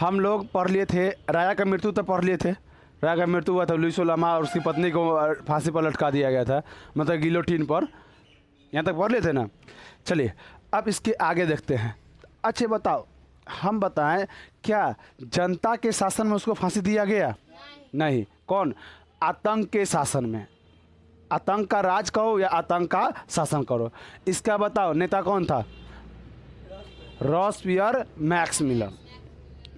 हम लोग पढ़ लिए थे, राजा का मृत्यु तक पढ़ लिए थे। राजा का मृत्यु हुआ था, लुई सोलहमा और उसकी पत्नी को फांसी पर लटका दिया गया था, मतलब गिलोटीन पर। यहाँ तक पढ़ लिए थे ना। चलिए अब इसके आगे देखते हैं। अच्छे बताओ, हम बताएं क्या जनता के शासन में उसको फांसी दिया गया? नहीं। कौन? आतंक के शासन में। आतंक का राज कहो या आतंक का शासन करो, इसका बताओ नेता कौन था? रॉसपियर मैक्समिलर।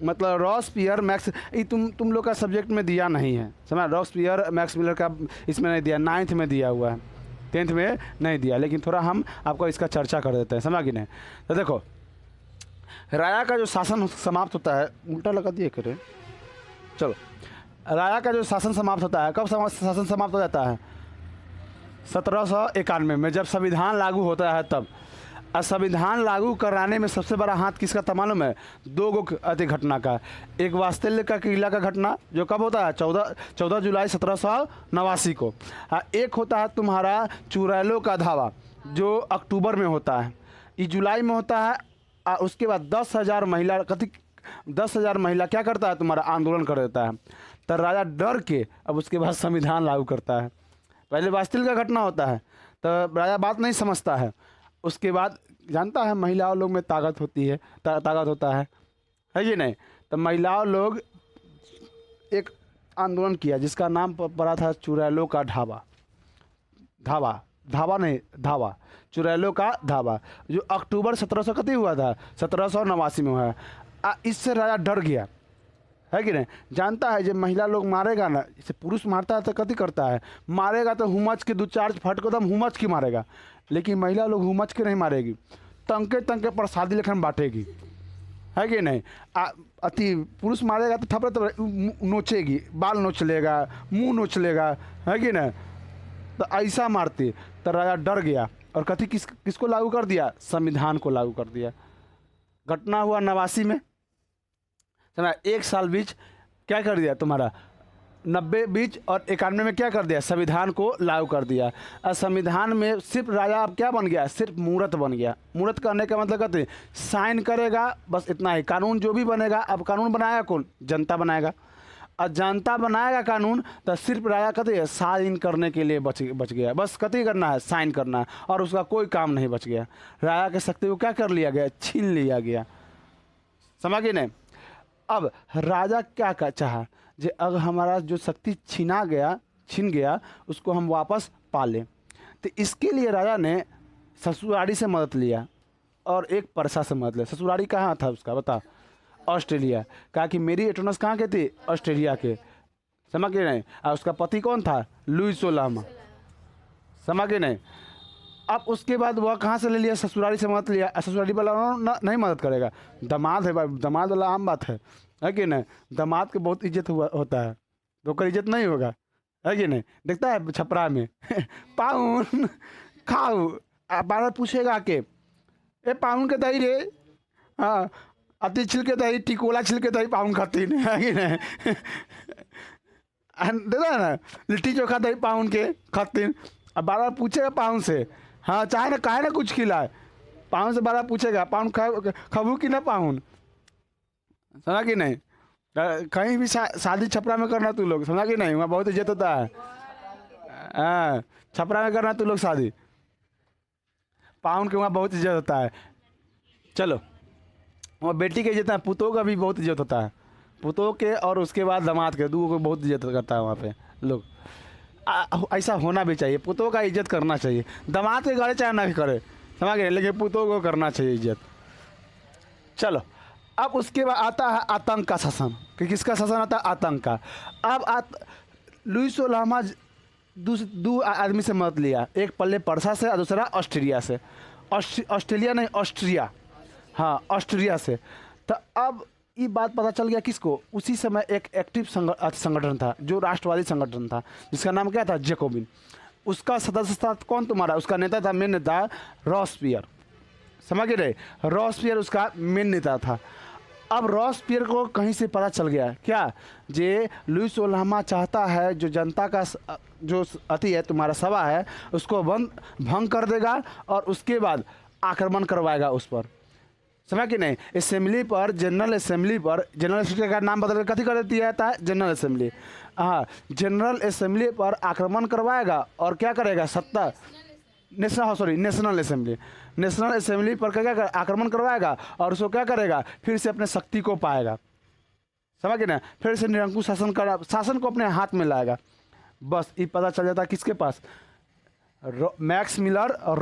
मतलब रॉसपियर मैक्स, ये तुम लोग का सब्जेक्ट में दिया नहीं है, समझ? रॉसपियर मैक्समिलर का इसमें नहीं दिया, 9th में दिया हुआ है, 10th में नहीं दिया, लेकिन थोड़ा हम आपको इसका चर्चा कर देते हैं, समझा कि नहीं? तो देखो, राजा का जो शासन समाप्त होता है, उल्टा लगा दिए करे, चलो, राजा का जो शासन समाप्त होता है, कब शासन समाप्त हो जाता है? 1791 में, जब संविधान लागू होता है तब। और संविधान लागू कराने में सबसे बड़ा हाथ किसका था मालूम है? 2 गो अति घटना का। एक वास्तल्य का किला का घटना जो कब होता है? 14 जुलाई 1789 को। एक होता है तुम्हारा चुड़ैलों का धावा जो अक्टूबर में होता है, ये जुलाई में होता है। उसके बाद 10,000 महिला 10,000 महिला क्या करता है? तुम्हारा आंदोलन कर देता है। तो राजा डर के अब उसके बाद संविधान लागू करता है। पहले वास्तल्य का घटना होता है तो राजा बात नहीं समझता है, उसके बाद जानता है महिलाओं लोग में ताकत होती है, ताकत होता है कि नहीं? तो महिलाओं लोग एक आंदोलन किया जिसका नाम पड़ा था चुड़ैलों का धावा, चुड़ैलों का धावा, जो अक्टूबर 1700 कति हुआ था? 1789 में हुआ है। इससे राजा डर गया, है कि नहीं? जानता है जब महिला लोग मारेगा ना, जैसे पुरुष मारता है तो कति करता है, मारेगा तो हुमच के 2-4 फट को दम हुमच की मारेगा, लेकिन महिला लोग हुमच के नहीं मारेगी, तंके तंके प्रसादी लेखन बांटेगी, है कि नहीं? अति पुरुष मारेगा तो थपड़े नोचेगी, बाल नोच लेगा, मुंह नोच लेगा, है कि नहीं? तो ऐसा मारती। तो राजा डर गया और कति किसको लागू कर दिया? संविधान को लागू कर दिया। घटना हुआ 89 में, समझा? 1 साल बीच क्या कर दिया तुम्हारा? 90 बीच और 91 में क्या कर दिया? संविधान को लागू कर दिया। और संविधान में सिर्फ राजा अब क्या बन गया? सिर्फ मूर्त बन गया। मूर्त करने का मतलब कहते हैं साइन करेगा, बस इतना ही। कानून जो भी बनेगा, अब कानून बनाएगा कौन? जनता बनाएगा। और जनता बनाएगा कानून तो सिर्फ राजा कहते हैं साइन करने के लिए बच गया, बस कति करना है? साइन करना है, और उसका कोई काम नहीं बच गया। राजा की शक्ति को क्या कर लिया गया? छीन लिया गया, समझ गए नहीं? अब राजा क्या चाहा जे अगर हमारा जो शक्ति छीन गया उसको हम वापस पा लें। तो इसके लिए राजा ने ससुरारी से मदद लिया और एक परसा से मदद लिया। ससुरारी कहाँ था उसका बता? ऑस्ट्रेलिया। कहा कि मेरी एटोनस कहाँ के थे? ऑस्ट्रेलिया के, समझ के नहीं? और उसका पति कौन था? लुई सोलहमा, समझ के नहीं? अब उसके बाद वह कहाँ से ले लिया? ससुरारी से मदद लिया। ससुरारी वाला नहीं मदद करेगा, दामाद है भाई, दामाद वाला आम बात है कि नहीं? दामाद के बहुत इज्जत होता है, तो कर इज्जत नहीं होगा, है कि नहीं? देखता है छपरा में पाउन खाऊ, बार पूछेगा के ए पाउन के दही रे, हाँ अति छिलके दही, टिकोला छिलके दही पाउन खाती है कि नहीं? देखता है ना, लिट्टी चोखा दही पाउन के खाती। अब बार पूछेगा पाउन से, हाँ चाहे ना काहे ना कुछ खिलाए, पाउन से बार पूछेगा पाउन खाबू कि ना पाउन, समझा कि नहीं? कहीं भी शादी छपरा में करना तू लोग, समझा कि नहीं? वहाँ बहुत इज्जत होता है। हाँ छपरा में करना तू लोग शादी, पाउन के वहाँ बहुत इज्जत होता है। चलो वहाँ बेटी की इज्जत है, पुतों का भी बहुत इज्जत होता है, पुतों के और उसके बाद दामाद के, दूगों को बहुत इज्जत करता है वहाँ पे लोग। ऐसा होना भी चाहिए, पुतों का इज्जत करना चाहिए। दामाद के घरे चाहे ना करे, समझ गए, लेकिन पुतों को करना चाहिए इज्जत। चलो अब उसके बाद आता है आतंक का शासन, कि किसका शासन आता है? आतंक का। अब लुई सोलहमा दो आदमी से मदद लिया, एक पल्ले परसा से और दूसरा ऑस्ट्रेलिया से। ऑस्ट्रेलिया नहीं, ऑस्ट्रिया, हाँ ऑस्ट्रिया से। तो अब ये बात पता चल गया किसको? उसी समय एक एक्टिव संगठन था जो राष्ट्रवादी संगठन था, जिसका नाम क्या था? जैकोबिन। उसका सदस्य था कौन तुम्हारा? उसका नेता था, मेन नेता रॉसपियर, समझ रहे? रॉसपियर उसका मेन नेता था। अब रॉसपियर को कहीं से पता चल गया क्या, जे लुई सोलहमा चाहता है जो जनता का जो अति है तुम्हारा सभा है उसको भंग कर देगा और उसके बाद आक्रमण करवाएगा उस पर। समझ कि नहीं। असेंबली पर, जनरल असेंबली पर, जनरल असेंबली का नाम बदल कर कथी कर दिया जाता है, जनरल असेंबली। हाँ, जनरल असेंबली पर आक्रमण करवाएगा और क्या करेगा, सत्ता नेशनल असेंबली, नेशनल असेंबली पर क्या क्या आक्रमण करवाएगा और उसको क्या करेगा, फिर से अपने शक्ति को पाएगा। समझ कि ना, फिर से निरंकुश शासन को अपने हाथ में लाएगा। बस ये पता चल जाता है किसके पास, मैक्स मिलर और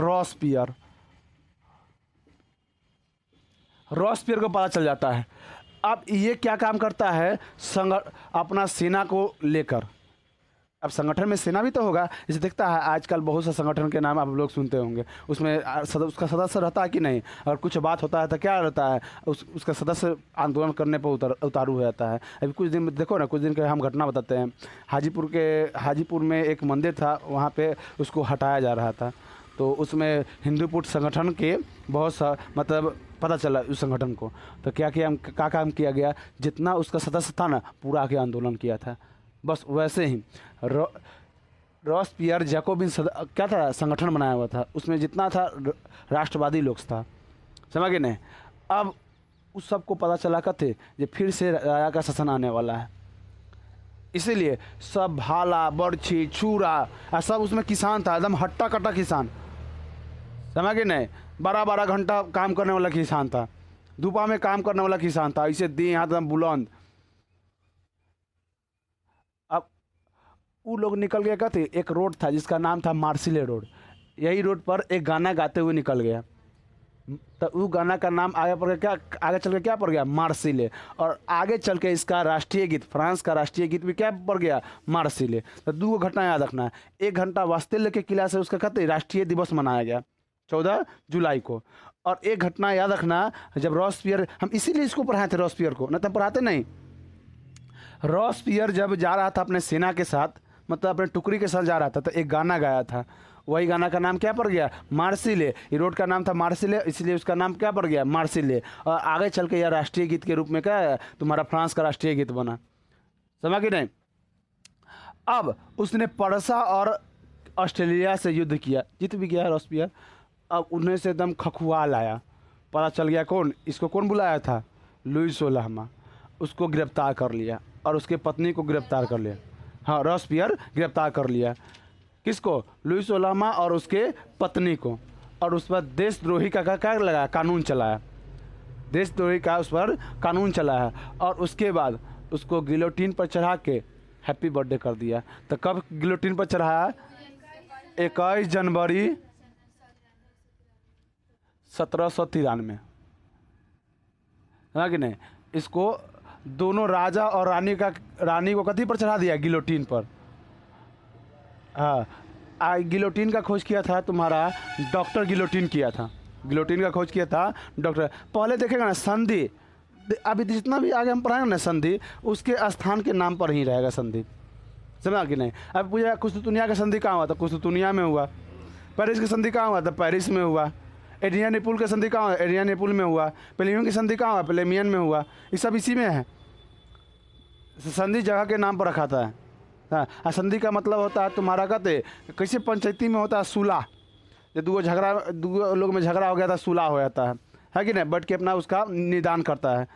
रॉसपियर को पता चल जाता है। अब ये क्या काम करता है, अपना सेना को लेकर। अब संगठन में सेना भी तो होगा, जैसे देखता है आजकल बहुत से संगठन के नाम आप लोग सुनते होंगे, उसमें उसका सदस्य रहता है कि नहीं, और कुछ बात होता है तो क्या रहता है, उसका सदस्य आंदोलन करने पर उतारू हो जाता है। अभी कुछ दिन देखो ना, कुछ दिन के हम घटना बताते हैं, हाजीपुर में एक मंदिर था, वहाँ पे उसको हटाया जा रहा था, तो उसमें हिंदूपुट संगठन के बहुत सा मतलब पता चला उस संगठन को, तो क्या काम किया गया, जितना उसका सदस्य था ना पूरा आके आंदोलन किया था। बस वैसे ही रॉसपियर जैकोबिन क्या था, संगठन बनाया हुआ था, उसमें जितना था राष्ट्रवादी लोग था, समझ गए नहीं। अब उस सबको पता चला करते ये फिर से राजा का शासन आने वाला है, इसीलिए सब भाला बर्छी छुरा सब उसमें किसान था, एकदम हट्टा कट्टा किसान, समझ गए नहीं। 12-12 घंटा काम करने वाला किसान था, धूपा में काम करने वाला किसान था, इसे दी हाथ एकदम बुलंद। अब वो लोग निकल गए, कहते एक रोड था जिसका नाम था मार्सिले रोड, यही रोड पर एक गाना गाते हुए निकल गया, तो वो गाना का नाम आगे पड़ गया, क्या आगे चल के क्या पड़ गया, मार्सिले। और आगे चल के इसका राष्ट्रीय गीत, फ्रांस का राष्ट्रीय गीत भी क्या पड़ गया, मार्सिले। तो 2 घटना याद रखना है। 1 घंटा वास्तेल्य के किला से उसका कहते राष्ट्रीय दिवस मनाया गया 14 जुलाई को, और 1 घटना याद रखना, जब रॉसपियर, हम इसीलिए इसको पढ़ाए थे रॉसपियर को, न तो पढ़ाते नहीं। रॉसपियर जब जा रहा था अपने सेना के साथ, मतलब अपने टुकड़ी के साथ जा रहा था, तो एक गाना गाया था, वही गाना का नाम क्या पड़ गया, मार्सिले। ये रोड का नाम था मार्सिले, इसलिए उसका नाम क्या पड़ गया, मार्सिले। और आगे चल के यह राष्ट्रीय गीत के रूप में क्या है, तुम्हारा फ्रांस का राष्ट्रीय गीत बना, समझ कि नहीं। अब उसने परसा और ऑस्ट्रेलिया से युद्ध किया, जीत भी गया रॉसपियर। अब उन्हें से एकदम खखुआ लाया, पता चल गया कौन, इसको कौन बुलाया था, लुईस सोलहमा, उसको गिरफ्तार कर लिया और उसके पत्नी को गिरफ्तार कर लिया। हाँ, रॉसपियर गिरफ्तार कर लिया, किसको, लुईस सोलहमा और उसके पत्नी को, और उस पर देशद्रोही का क्या लगाया, कानून चलाया, देशद्रोही का उस पर कानून चलाया। और उसके बाद उसको गिलोटीन पर चढ़ा के हैप्पी बर्थडे कर दिया। तो कब गिलोटीन पर चढ़ाया, 21 जनवरी 1793, है कि नहीं। इसको दोनों राजा और रानी को कथी पर चढ़ा दिया, गिलोटीन पर। हाँ, गिलोटीन का खोज किया था तुम्हारा डॉक्टर गिलोटीन किया था, गिलोटीन का खोज किया था डॉक्टर। पहले देखेगा ना संधि, अभी जितना भी आगे हम पढ़ाएंगे ना संधि, उसके स्थान के नाम पर ही रहेगा संधि, समझा कि नहीं। अब पूछा कुस्तुनिया का संधि कहाँ हुआ, था कुस्तुनिया में हुआ। पेरिस की संधि कहाँ हुआ, था पेरिस में हुआ। एड्रियानोपुल की संधि कहाँ हुआ, एड्रियानोपुल में हुआ। प्लेमियन की संधि कहाँ हुआ, प्लेमियन में हुआ। ये सब इसी में है, संधि जगह के नाम पर रखा था। हाँ, संधि का मतलब होता है तुम्हारा कहते कैसे पंचायती में होता है सुलह, जब दो लोग में झगड़ा हो गया था सुलह हो जाता है कि नहीं, बैठ के अपना उसका निदान करता है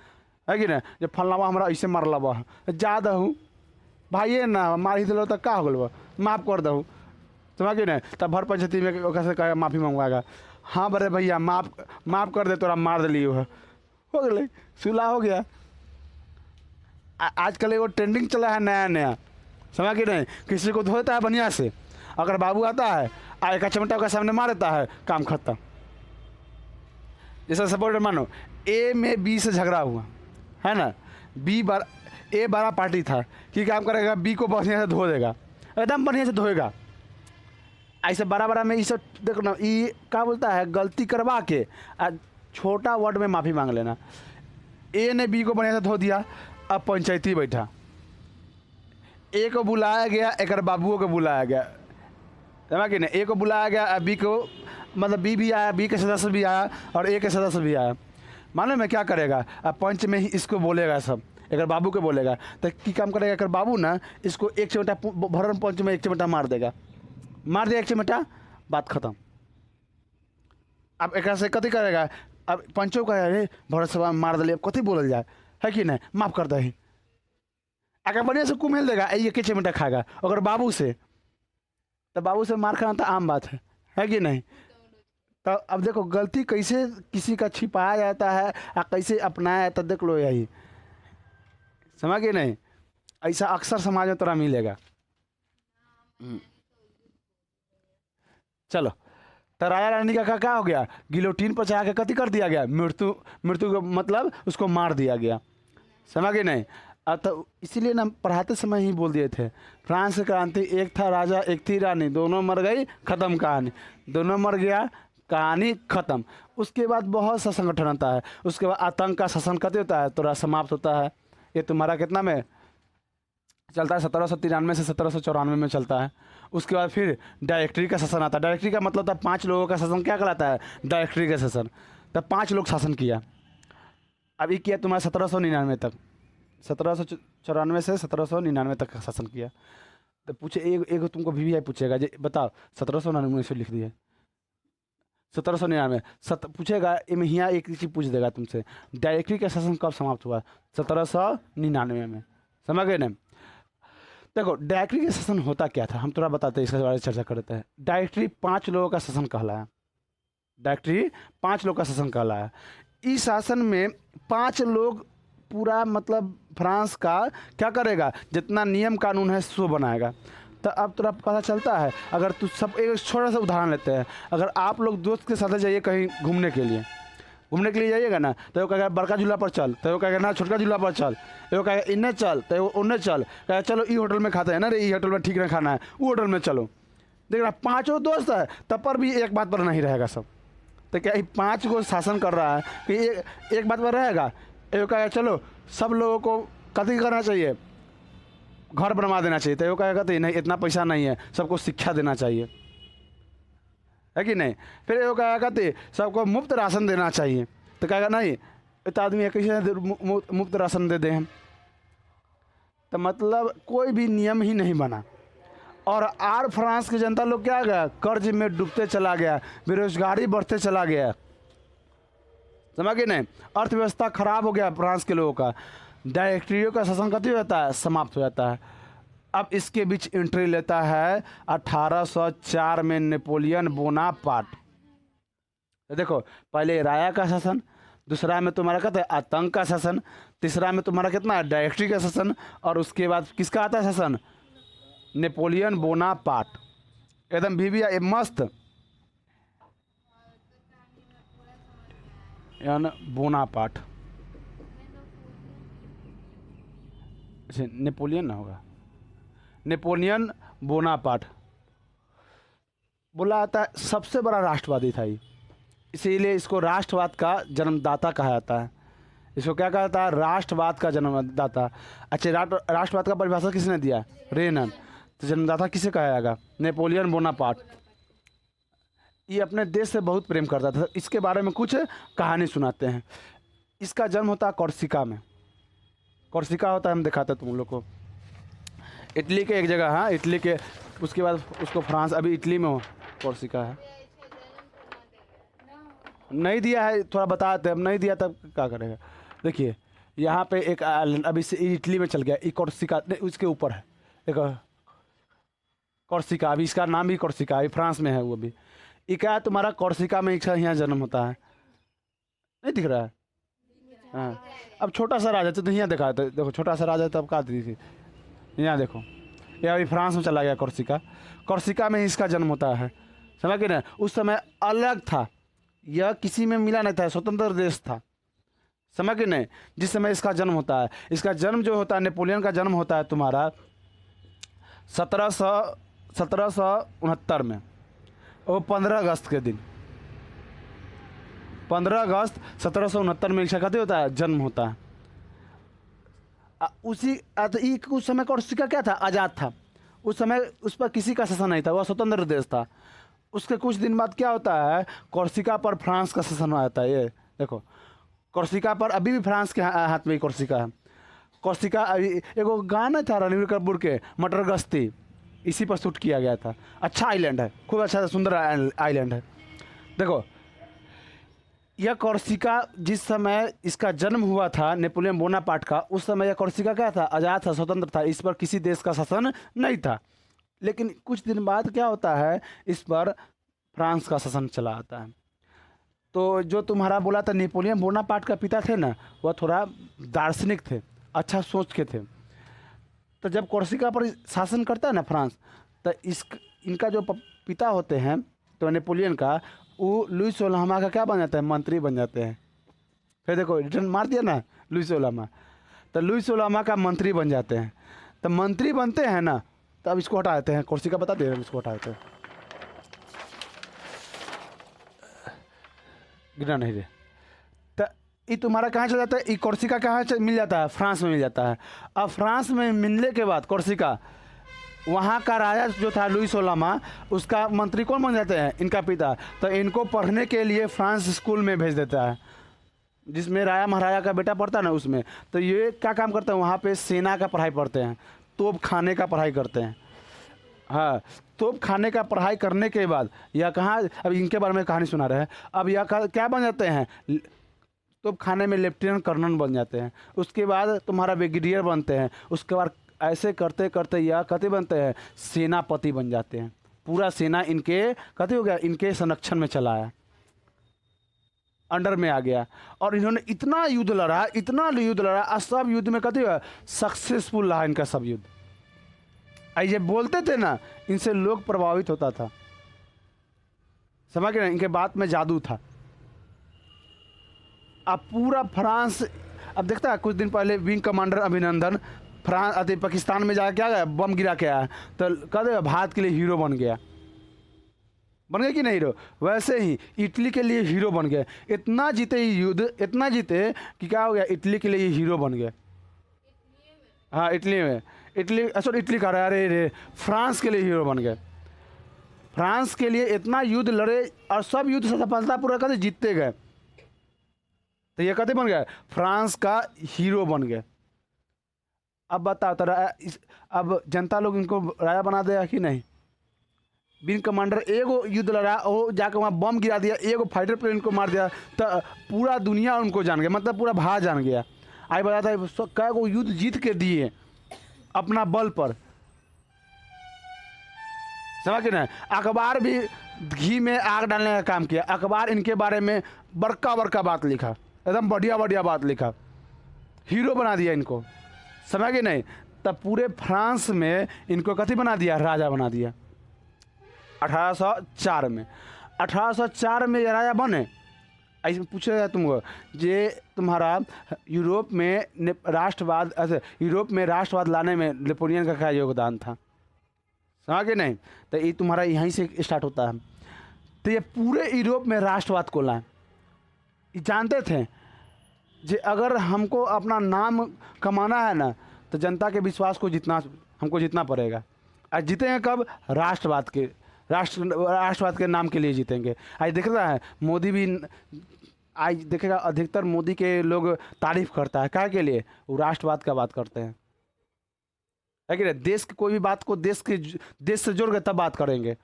कि नहीं। जब फलनावा हमारा ऐसे मार लबा जा दहूँ भाई ना मार ही दिलो तो का हो गल, माफ़ कर दहूँ, समझ कि नहीं। तब भर पंचायती में कहे माफ़ी मंगवाएगा, हाँ बड़े भैया माफ़ कर दे, तोरा मार दिलियो है, हो गए, सुलह हो गया। आजकल एगो ट्रेंडिंग चला है नया, समझ कि नहीं। किसी को धोता है बढ़िया से, अगर बाबू आता है एक चमटा का सामने मार देता है, काम खत्म। जैसा सपोर्ट मानो ए में बी से झगड़ा हुआ है ना, ए बड़ा पार्टी था, कि काम करेगा, बी को बढ़िया से धो देगा, एकदम बढ़िया से धोएगा। ऐसे बड़ा में ये सब देखो ना, ये क्या बोलता है, गलती करवा के छोटा वर्ड में माफ़ी मांग लेना। ए ने बी को बढ़िया से धो दिया, अब पंचायती बैठा, ए को बुलाया गया, एक बाबुओं को बुलाया गया, समझ कि नहीं। ए को बुलाया गया, बी को मतलब बी भी आया, बी के सदस्य भी आया और ए के सदस्य भी आया। मालूम है क्या करेगा, अब पंच में ही इसको बोलेगा, सब एक बाबू को बोलेगा, तो की काम करेगा, एक बाबू ना इसको एक चिमटा भरण पंच में एक चिमटा मार दिया एक चिमटा, बात खत्म। अब एक से कथी करेगा, अब पंचो का अरे भरत सभा में मार दिले, अब कथी बोलल जाए, है कि नहीं, माफ कर दही। अगर बढ़िया से कुम्हेल देगा ये किचे मिनट खाएगा, अगर बाबू से, तो बाबू से मार खाना तो आम बात है कि नहीं। तो अब देखो गलती कैसे किसी का छिपाया जाता है और कैसे अपनाया जाता, देख लो यही, समझ गए नहीं। ऐसा अक्सर समाज में तोरा मिलेगा। चलो, तो राजा रानी का क्या हो गया, गिलोटीन पर चढ़ा के कति कर दिया गया, मृत्यु, मृत्यु का मतलब उसको मार दिया गया, समझ गए नहीं। अब तो इसीलिए ना पढ़ाते समय ही बोल दिए थे, फ्रांस की क्रांति, एक था राजा एक थी रानी, दोनों मर गई खत्म कहानी, दोनों मर गया कहानी खत्म। उसके बाद बहुत सा संगठन आता है, उसके बाद आतंक का शासन कते होता है, थोड़ा समाप्त होता है। ये तुम्हारा कितना में चलता है, 1793 से 1794 में चलता है। उसके बाद फिर डायरेक्टरी का शासन आता है। डायरेक्टरी का मतलब था 5 लोगों का शासन, क्या कहलाता है, डायरेक्टरी का शासन। तब 5 लोग शासन किया। अभी किया तुम्हारा 1799 तक, 1794 से 1799 तक का शासन किया। तो पूछे एक तुमको VVI पूछेगा, जी बताओ 1799 से लिख दिए, 1799 पूछेगा, यहाँ एक चीज़ पूछ देगा तुमसे, डायरेक्टरी का शासन कब समाप्त हुआ, 1799 में, समझ गए ना। देखो डायरेक्टरी का शासन होता क्या था, हम थोड़ा बताते हैं, इसके बारे में चर्चा करते हैं। डायरेक्टरी 5 लोगों का शासन कहलाया, डायरेक्टरी 5 लोग का शासन कहलाया। इस शासन में 5 लोग पूरा मतलब फ्रांस का क्या करेगा, जितना नियम कानून है सो बनाएगा। तो अब थोड़ा पता चलता है, अगर तू सब, एक छोटा सा उदाहरण लेते हैं, अगर आप लोग दोस्त के साथ जाइए कहीं घूमने के लिए जाइएगा ना, तो वो कहेगा बड़का झूला पर चल, तो वो कहेगा ना छोटका झूला पर चल, वो कहेगा इन्हें चल, तो वो उन्हें चल, कहेगा चलो ई होटल में खाते हैं ना रे, ई होटल में ठीक ना खाना है, वो होटल में चलो। देख रहा 5 दोस्त है, तब पर भी एक बात पर नहीं रहेगा सब। तो क्या 5 को शासन कर रहा है कि एक बात पर रहेगा, वो कहेगा चलो सब लोगों को कथी करना चाहिए, घर बनवा देना चाहिए, तो वो कहेगा तो नहीं इतना पैसा नहीं है, सबको शिक्षा देना चाहिए, है कि नहीं। फिर वो कहेगा तो सबको मुफ्त राशन देना चाहिए, तो कहेगा नहीं इतना आदमी कैसे मुफ्त राशन दे दें हम। तो मतलब कोई भी नियम ही नहीं बना, और फ्रांस की जनता लोग क्या गया, कर्ज में डूबते चला गया, बेरोजगारी बढ़ते चला गया, समझ गए नहीं, अर्थव्यवस्था खराब हो गया फ्रांस के लोगों का। डायरेक्टरियों का शासन कभी हो जाता है, समाप्त हो जाता है। अब इसके बीच एंट्री लेता है 1804 में नेपोलियन बोनापार्ट। देखो पहले राया का शासन, दूसरा में तुम्हारा कहते हैं आतंक का शासन, तीसरा में तुम्हारा कितना डायरेक्टरी का शासन, और उसके बाद किसका आता है शासन, नेपोलियन बोनापार्ट। एकदम VVI मस्त, यानी बोनापार्ट, अच्छा नेपोलियन ना होगा, नेपोलियन बोनापार्ट बोला जाता है सबसे बड़ा राष्ट्रवादी था ये, इसीलिए इसको राष्ट्रवाद का जन्मदाता कहा जाता है। इसको क्या कहा जाता है, राष्ट्रवाद का जन्मदाता। अच्छा राष्ट्रवाद का परिभाषा किसने दिया, रेनन। तो जन्मदाता किसे कहा जाएगा, नेपोलियन बोनापार्ट। ये अपने देश से बहुत प्रेम करता था। इसके बारे में कुछ कहानी सुनाते हैं। इसका जन्म होता है कोर्सिका में, कोर्सिका होता है, हम दिखाते हैं तुम लोग को, इटली के एक जगह, हाँ इटली के, उसके बाद उसको फ्रांस, अभी इटली में हो कोर्सिका है। नहीं दिया है, थोड़ा बताते, अब नहीं दिया तब क्या करेगा। देखिए यहाँ पे एक आइलैंड अभी से इटली में चल गया, एक कोर्सिका उसके ऊपर है एक कोर्सिका, अभी इसका नाम भी कोर्सिका, अभी फ्रांस में है वो भी। ये क्या है तुम्हारा, कोर्सिका में इसका यहाँ जन्म होता है, नहीं दिख रहा है। हाँ अब छोटा सा राजा तो यहाँ देखा, तो देखो छोटा सा राजा तब कहा थी, यहाँ देखो ये अभी फ्रांस में चला गया कोर्सिका, कोर्सिका में इसका जन्म होता है, समझ गए ना। उस समय अलग था, यह किसी में मिला नहीं था, स्वतंत्र देश था, समझ गए नहीं। जिस समय इसका जन्म होता है, इसका जन्म जो होता है, नेपोलियन का जन्म होता है तुम्हारा 1769 में, वो 15 अगस्त के दिन, 15 अगस्त 1769 में इसका कभी होता है, जन्म होता है। उस समय कोर्सिका क्या था, आज़ाद था। उस समय उस पर किसी का शासन नहीं था, वह स्वतंत्र देश था। उसके कुछ दिन बाद क्या होता है, कोर्सिका पर फ्रांस का शासन आता है। ये देखो कोर्सिका पर अभी भी फ्रांस के हाथ में कोर्सिका है। कोर्सिका अभी एक गाना था रणबीर कपूर के, मटर गश्ती, इसी पर शूट किया गया था। अच्छा आइलैंड है, खूब अच्छा सुंदर आइलैंड है। देखो यह कोर्सिका जिस समय इसका जन्म हुआ था नेपोलियन बोनापार्ट का, उस समय यह कोर्सिका क्या था, आज़ाद था, स्वतंत्र था, इस पर किसी देश का शासन नहीं था। लेकिन कुछ दिन बाद क्या होता है, इस पर फ्रांस का शासन चला आता है। तो जो तुम्हारा बोला था नेपोलियन बोनापार्ट का पिता थे ना, वह थोड़ा दार्शनिक थे, अच्छा सोच के थे। तो जब कोर्सिका पर शासन करता है ना फ्रांस, तो इनका जो पिता होते हैं तो नेपोलियन का, वो लुइस सोलहमा का क्या बन जाता है, मंत्री बन जाते हैं। फिर देखो रिटर्न मार दिया ना लुइस सोलहमा, तो लुइस सोलहमा का मंत्री बन जाते हैं। तो मंत्री बनते हैं ना, तो अब इसको हटा देते हैं, कोर्सिका बता दे, इसको हटा देते हैं, गिरा नहीं रे। तो ये तुम्हारा कहाँ चला जाता है, ये कोर्सिका कहाँ मिल जाता है, फ्रांस में मिल जाता है। अब फ्रांस में मिलने के बाद कोर्सिका, वहाँ का राजा जो था लुइस सोलहमा, उसका मंत्री कौन बन जाते हैं, इनका पिता। तो इनको पढ़ने के लिए फ्रांस स्कूल में भेज देता है, जिसमें राजा महाराजा का बेटा पढ़ता है ना, उसमें। तो ये क्या काम करते हैं, वहाँ पे सेना का पढ़ाई पढ़ते हैं, तोप खाने का पढ़ाई करते हैं। हाँ, तोप खाने का पढ़ाई करने के बाद यह कहाँ, अब इनके बारे में कहानी सुना रहे हैं। अब यह क्या बन जाते हैं, तोप खाने में लेफ्टिनेंट कर्नल बन जाते हैं। उसके बाद तुम्हारा ब्रिगेडियर बनते हैं। उसके बाद ऐसे करते करते यह कति बनते हैं, सेनापति बन जाते हैं। पूरा सेना इनके कति हो गया, इनके संरक्षण में चला आया, अंडर में आ गया। और इन्होंने इतना युद्ध लड़ा, इतना युद्ध लड़ा, और सब युद्ध में कति हुआ, सक्सेसफुल रहा इनका सब युद्ध। ये बोलते थे ना, इनसे लोग प्रभावित होता था, समझ गए ना, इनके बात में जादू था। अब पूरा फ्रांस, अब देखता है कुछ दिन पहले विंग कमांडर अभिनंदन फ्रांस पाकिस्तान में जाकर क्या गया, बम गिरा के आया, तो कहते भारत के लिए हीरो बन गया। बन गए कि नहीं हीरो, वैसे ही इटली के लिए हीरो बन गए। इतना जीते युद्ध, इतना जीते कि क्या हो गया, इटली के लिए हीरो बन गए। हाँ, इटली में, इटली सॉरी इटली का अरे रे, फ्रांस के लिए हीरो बन गए। फ्रांस के लिए इतना युद्ध लड़े, और सब युद्ध से सफलतापूर्वक कहते जीतते गए। तो ये कहते बन गए, फ्रांस का हीरो बन गए। अब बताओ तो अब जनता लोग इनको राजा बना देगा कि नहीं। विंग कमांडर एगो युद्ध लड़ा, वो जाकर वहाँ बम गिरा दिया, एगो फाइटर प्लेन को मार दिया, तो पूरा दुनिया उनको जान गया, मतलब पूरा भारत जान गया। आई बताता है कै गो युद्ध जीत के दिए अपना बल पर, समझ के ना। अखबार भी घी में आग डालने का काम किया। अखबार इनके बारे में बड़का बड़का बात लिखा, एकदम बढ़िया बढ़िया बात लिखा, हीरो बना दिया इनको, समझ गए नहीं। तब पूरे फ्रांस में इनको कथी बना दिया, राजा बना दिया। 1804 में, 1804 में ये राजा बने। ऐसे पूछेगा तुमको, जे तुम्हारा यूरोप में राष्ट्रवाद, यूरोप में राष्ट्रवाद लाने में नेपोलियन का क्या योगदान था, समझ गए नहीं। तो ये तुम्हारा यहीं से स्टार्ट होता है। तो ये पूरे यूरोप में राष्ट्रवाद को लाए। जानते थे जे अगर हमको अपना नाम कमाना है ना, तो जनता के विश्वास को हमको जीतना पड़ेगा। और जीतेंगे कब, राष्ट्रवाद के नाम के लिए जीतेंगे। आज देख रहा है मोदी भी, आज देखेगा अधिकतर मोदी के लोग तारीफ करता है, क्या के लिए, वो राष्ट्रवाद का बात करते हैं, है कि नहीं। देश की कोई भी बात को देश से जोड़ के तब बात करेंगे,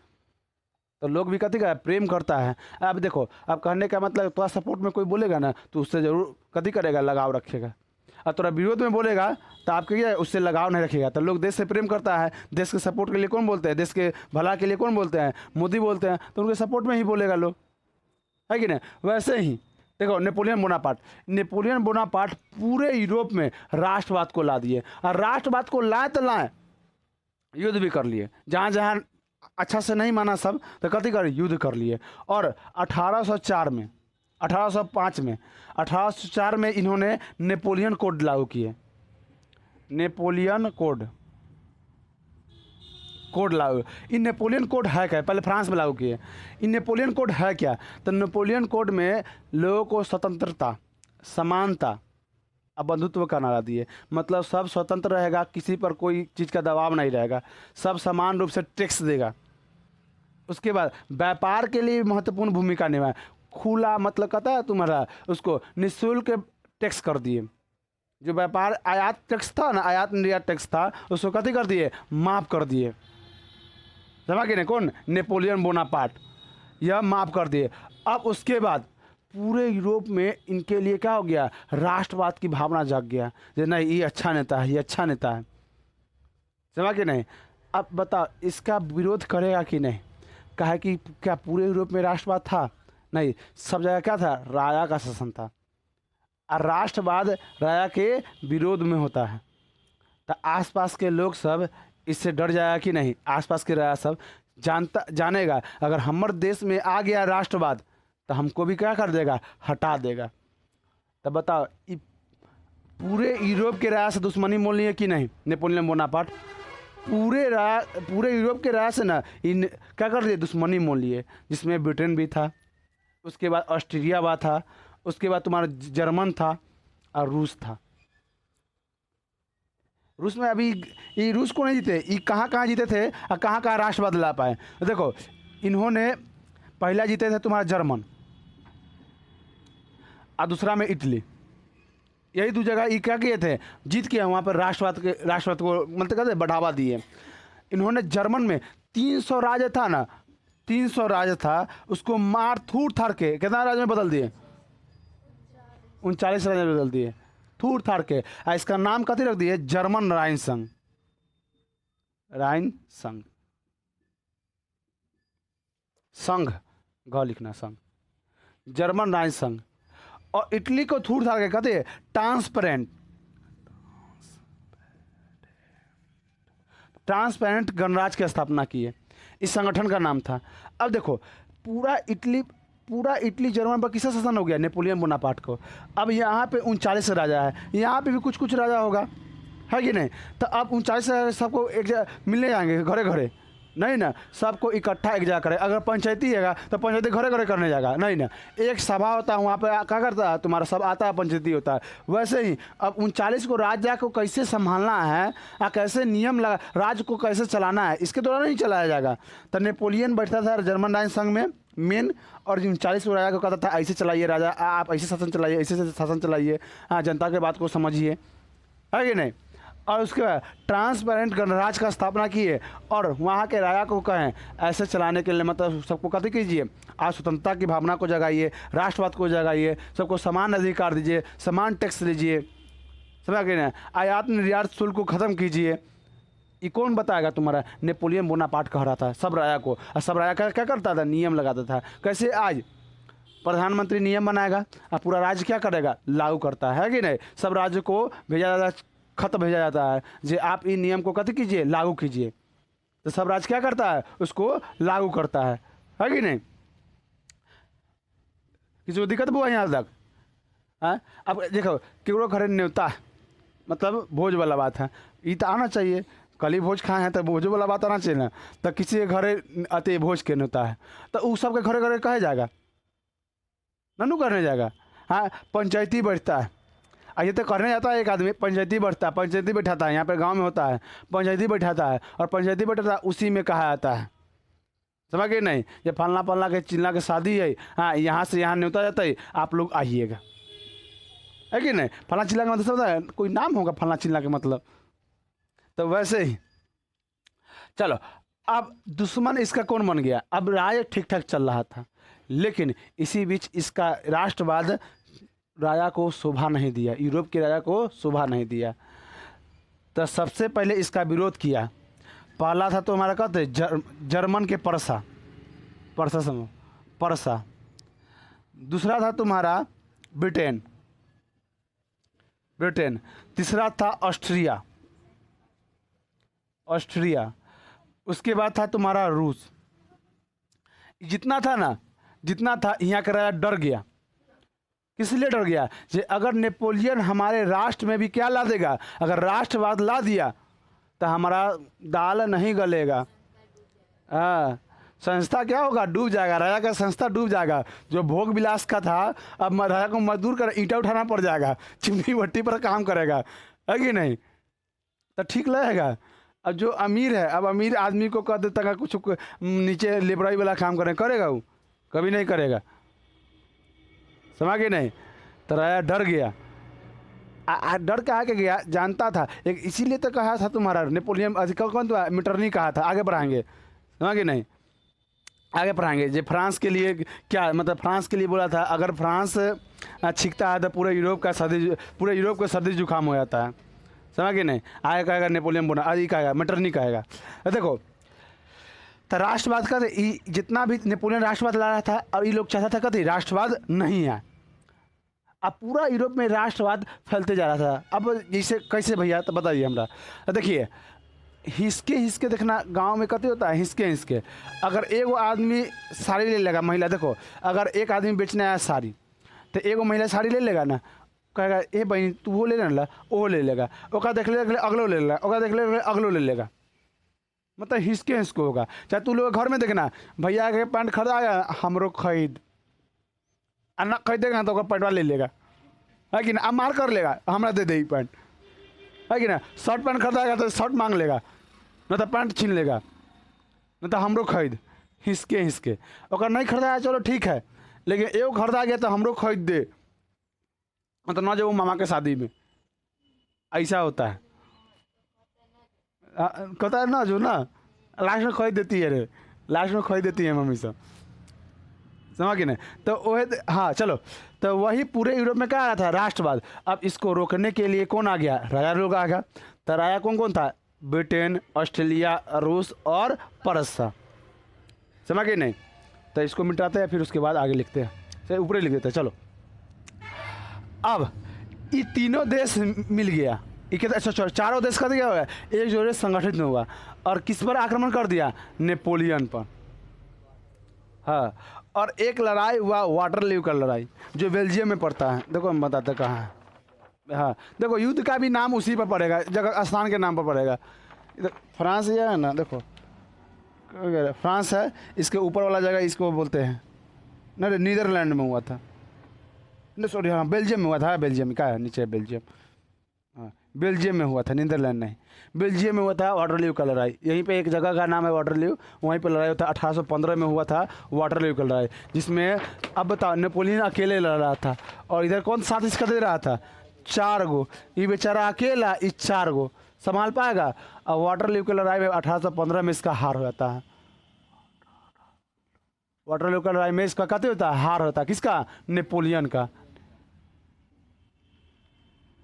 तो लोग भी कथी का प्रेम करता है। अब देखो, अब कहने का मतलब थोड़ा सपोर्ट में कोई बोलेगा ना, तो उससे जरूर कथी करेगा, लगाव रखेगा। और थोड़ा विरोध में बोलेगा तो आपके क्या उससे लगाव नहीं रखेगा। तो लोग देश से प्रेम करता है, देश के सपोर्ट के लिए कौन बोलते हैं, देश के भला के लिए कौन बोलते हैं, मोदी बोलते हैं, तो उनके सपोर्ट में ही बोलेगा लोग, है कि नहीं। वैसे ही देखो नेपोलियन बोनापार्ट पूरे यूरोप में राष्ट्रवाद को ला दिए। और राष्ट्रवाद को लाए तो लाए, युद्ध भी कर लिए, जहाँ जहाँ अच्छा से नहीं माना सब, तो कथी कर युद्ध कर लिए। और 1804 में, 1805 में, 1804 में इन्होंने नेपोलियन कोड लागू किए। नेपोलियन कोड लागू। इन नेपोलियन कोड है क्या, पहले फ्रांस में लागू किए। इन नेपोलियन कोड है क्या, तो नेपोलियन कोड में लोगों को स्वतंत्रता, समानता और बंधुत्व का नारा दिए। मतलब सब स्वतंत्र रहेगा, किसी पर कोई चीज़ का दबाव नहीं रहेगा, सब समान रूप से टैक्स देगा। उसके बाद व्यापार के लिए महत्वपूर्ण भूमिका निभाए। खुला मतलब कहता है तुम्हारा, उसको निःशुल्क टैक्स कर दिए। जो व्यापार आयात टैक्स था ना, आयात निर्यात टैक्स था, उसको कथी कर दिए, माफ़ कर दिए। समझ गए कौन, नेपोलियन बोनापार्ट, यह माफ़ कर दिए। अब उसके बाद पूरे यूरोप में इनके लिए क्या हो गया, राष्ट्रवाद की भावना जाग गया, जे नहीं ये अच्छा नेता है, ये अच्छा नेता है। समझा कि नहीं। अब बताओ इसका विरोध करेगा कि नहीं। कहा कि क्या पूरे यूरोप में राष्ट्रवाद था, नहीं, सब जगह क्या था, राजा का शासन था। और राष्ट्रवाद राजा के विरोध में होता है, तो आसपास के लोग सब इससे डर जाएगा कि नहीं। आसपास के राजा सब जानेगा अगर हमारे देश में आ गया राष्ट्रवाद तो हमको भी क्या कर देगा, हटा देगा। तो बताओ पूरे यूरोप के राजा से दुश्मनी मोल ली है कि नहीं नेपोलियन बोनापार्ट। पूरे यूरोप के राजा से ना इन क्या कर दिए, दुश्मनी मोल लिए, जिसमें ब्रिटेन भी था, उसके बाद ऑस्ट्रेलिया बा था, उसके बाद तुम्हारा जर्मन था और रूस था। रूस में अभी ये रूस को नहीं जीते, ये कहाँ कहाँ जीते थे और कहाँ कहाँ राष्ट्रवाद ला पाए। देखो इन्होंने पहला जीते थे तुम्हारा जर्मन और दूसरा में इटली, यही दो जगह ये क्या किए थे, जीत के वहाँ पर राष्ट्रवाद को मतलब कहते बढ़ावा दिए। इन्होंने जर्मन में 300 राज्य था ना, 300 राज्य था, उसको मार थूर थार के कितना राज्य में बदल दिए, 39 राज्य में बदल दिए थूर थार के। और इसका नाम कथी रख दिए, जर्मन राइन संघ। राइन संघ, संघ घ लिखना, संघ, जर्मन राइन संघ। और इटली को थूर थार के कहते हैं ट्रांसपेरेंट गणराज्य की स्थापना की है, इस संगठन का नाम था। अब देखो पूरा इटली जर्मन पर किसका शासन हो गया, नेपोलियन बोनापार्ट को। अब यहाँ पे 39 राजा है, यहाँ पे भी कुछ कुछ राजा होगा, है कि नहीं। तो अब 39 राजा सबको एक जगह मिलने जाएंगे घरे घरे, नहीं ना, सबको इकट्ठा एक जगह करे। अगर पंचायती है तो पंचायती घरे घरे करने जाएगा, नहीं ना, एक सभा होता है वहाँ पे क्या करता है, तुम्हारा सब आता है, पंचायती होता है। वैसे ही अब 39 को राज्य को कैसे संभालना है और कैसे नियम लगा, राज्य को कैसे चलाना है, इसके द्वारा नहीं चलाया जाएगा। तो नेपोलियन बैठता था जर्मन राइन संघ में मेन, और 39 को राजा को कहता था ऐसे चलाइए राजा, आप ऐसे शासन चलाइए, ऐसे शासन चलाइए, हाँ जनता के बात को समझिए, है कि नहीं। और उसके बाद ट्रांसपेरेंट गणराज्य का स्थापना की है, और वहाँ के राजा को कहें ऐसे चलाने के लिए, मतलब सबको कथी कीजिए, आज स्वतंत्रता की भावना को जगाइए, राष्ट्रवाद को जगाइए, सबको समान अधिकार दीजिए, समान टैक्स लीजिए, समझा कि नहीं, आयात निर्यात शुल्क को ख़त्म कीजिए। ये कौन बताएगा, तुम्हारा नेपोलियन बोनापार्ट कह रहा था सब राजा को। और सब राजा क्या करता था, नियम लगाता था। कैसे आज प्रधानमंत्री नियम बनाएगा और पूरा राज्य क्या करेगा, लागू करता है कि नहीं। सब राज्य को भेजा जाता है, खत भेजा जाता है जे आप इन नियम को कथी कीजिए, लागू कीजिए। तो सब राज्य क्या करता है, उसको लागू करता है कि नहीं। किसी को दिक्कत हुआ यहाँ तक, हाँ। अब देखो केवड़ो घरे न्योता, मतलब भोज वाला बात है, ये तो आना चाहिए। कल ही भोज खाए हैं तो भोजो वाला बात आना चाहिए ना। तो किसी के घरे आते भोज के न्योता है तो वो सबके घरे घरे कहे जाएगा, ननू करने जाएगा। हाँ पंचायती बैठता है, ये तो करने जाता है एक आदमी, पंचायती बैठता है, पंचायती बैठाता है, यहाँ पे गांव में होता है, पंचायती बैठाता है, और पंचायती बैठाता है उसी में कहा जाता है, समझ गए नहीं, ये फलना फलना के चिल्ला के शादी है, हाँ यहाँ से यहाँ न्योता जाता है, आप लोग आइएगा, है कि नहीं। फलना चिल्ला का मतलब है कोई नाम होगा फलना चिल्ला के मतलब। तो वैसे ही चलो, अब दुश्मन इसका कौन बन गया। अब राय ठीक ठाक चल रहा था, लेकिन इसी बीच इसका राष्ट्रवाद राजा को शोभा नहीं दिया, यूरोप के राजा को शोभा नहीं दिया। तो सबसे पहले इसका विरोध किया, पहला था तो हमारा कहते जर्मन के परसा समूह, परसा। दूसरा था तुम्हारा ब्रिटेन, तीसरा था ऑस्ट्रिया, उसके बाद था तुम्हारा रूस। जितना था यहाँ का राजा डर गया। किस लिए डर गया, कि अगर नेपोलियन हमारे राष्ट्र में भी क्या ला देगा, अगर राष्ट्रवाद ला दिया तो हमारा दाल नहीं गलेगा, हाँ संस्था क्या होगा, डूब जाएगा, राजा का संस्था डूब जाएगा। जो भोग विलास का था अब राजा को मजदूर कर ईंटा उठाना पड़ जाएगा, चिमनी भट्टी पर काम करेगा, है कि नहीं। तो ठीक लगेगा। अब जो अमीर है, अब अमीर आदमी को कह देता है कुछ नीचे लेबराई वाला काम करेगा, वो कभी नहीं करेगा, समझ के नहीं। तो राजा डर गया। डर कहा के गया, जानता था एक, इसीलिए तो कहा था तुम्हारा नेपोलियन कौन तो मिटरनी कहा था, आगे बढ़ाएंगे, समझ के नहीं। आगे पढ़ाएंगे। जो फ्रांस के लिए क्या मतलब, फ्रांस के लिए बोला था अगर फ्रांस छिकता है तो पूरे यूरोप का सर्दी जुकाम हो जाता है। समझ गए नहीं? आगे कहेगा नेपोलियन बोना, आज कहेगा मेटरनी कहेगा। देखो तो राष्ट्रवाद का जितना भी नेपोलियन राष्ट्रवाद ला रहा था, अब ये लोग चाहता था कभी राष्ट्रवाद नहीं है। अब पूरा यूरोप में राष्ट्रवाद फैलते जा रहा था। अब जैसे कैसे भैया, तो बताइए हमरा। देखिए हिसके हिसके देखना, गांव में कते होता है हिसके हिसके। अगर एगो आदमी साड़ी ले लेगा, महिला देखो, अगर एक आदमी बेचने आया साड़ी, तो एगो महिला साड़ी ले लेगा ना, कहेगा ए बहन तू वो ले ला, वो ले लेगा, ओका देख ले अगलो ले लेगा, ओका देख ले अगलो ले लेगा। मतलब हिसके हिसको होगा। चाहे तू लोग घर में देखना, भैया के पैंट खरीदा, हमरो खरीद, अन्ना खरीदेगा तो पैंटवा ले लेगा, है कि ना? अब मार कर लेगा, हमरा दे दे पैंट, है कि ना? शर्ट पैंट खरीदाएगा तो शर्ट मांग लेगा, न तो पैंट छीन लेगा, न तो हमरो खरीद। हिसके हिसके ओकर नहीं खरीदाया चलो ठीक है, लेकिन एगो खरीदा गया तो हमरो खरीद दे, मतलब ना जो मामा के शादी में ऐसा होता है। कहता है ना जो ना लास्ट में खरीद देती है रे, लास्ट में खरीद देती है मम्मी सब, समझ कि नहीं? तो वही हाँ चलो, तो वही पूरे यूरोप में क्या आ रहा था राष्ट्रवाद। अब इसको रोकने के लिए कौन आ गया? राजा लोग आ गया। तो राजा कौन कौन था? ब्रिटेन, ऑस्ट्रेलिया, रूस और परस्सा। समझ कि नहीं? तो इसको मिटाते हैं, फिर उसके बाद आगे लिखते हैं, चलो ऊपर ही लिख देते हैं। चलो अब ये तीनों देश मिल गया, अच्छा चारों देश का क्या हुआ, एक जोड़े संगठित में हुआ और किस पर आक्रमण कर दिया? नेपोलियन पर। हाँ, और एक लड़ाई हुआ वाटरलू का लड़ाई, जो बेल्जियम में पड़ता है। देखो हम बताते कहाँ है। हाँ देखो, युद्ध का भी नाम उसी पर पड़ेगा, जगह स्थान के नाम पर पड़ेगा। फ्रांस ये है ना, देखो फ्रांस है, इसके ऊपर वाला जगह इसको बोलते हैं नहीं, नीदरलैंड में हुआ था, नहीं सॉरी, हाँ बेल्जियम में हुआ था। बेल्जियम का है नीचे, बेल्जियम, हाँ बेल्जियम में हुआ था, नीदरलैंड नहीं, बेल्जियम में हुआ था वाटरलू का लड़ाई। यहीं पे एक जगह का नाम है वाटरलू, वहीं पर लड़ाई होता। 1815 में हुआ था वाटरलू का लड़ाई, जिसमें अब बताओ नेपोलियन अकेले लड़ रहा था और इधर कौन साथ इसका दे रहा था? 4 गो। ये बेचारा अकेला इस 4 गो संभाल पाएगा? और वाटरलू की लड़ाई में 1815 में इसका हार हो जाता है। वाटरलू का लड़ाई में इसका कहते होता है हार होता है। किसका? नेपोलियन का,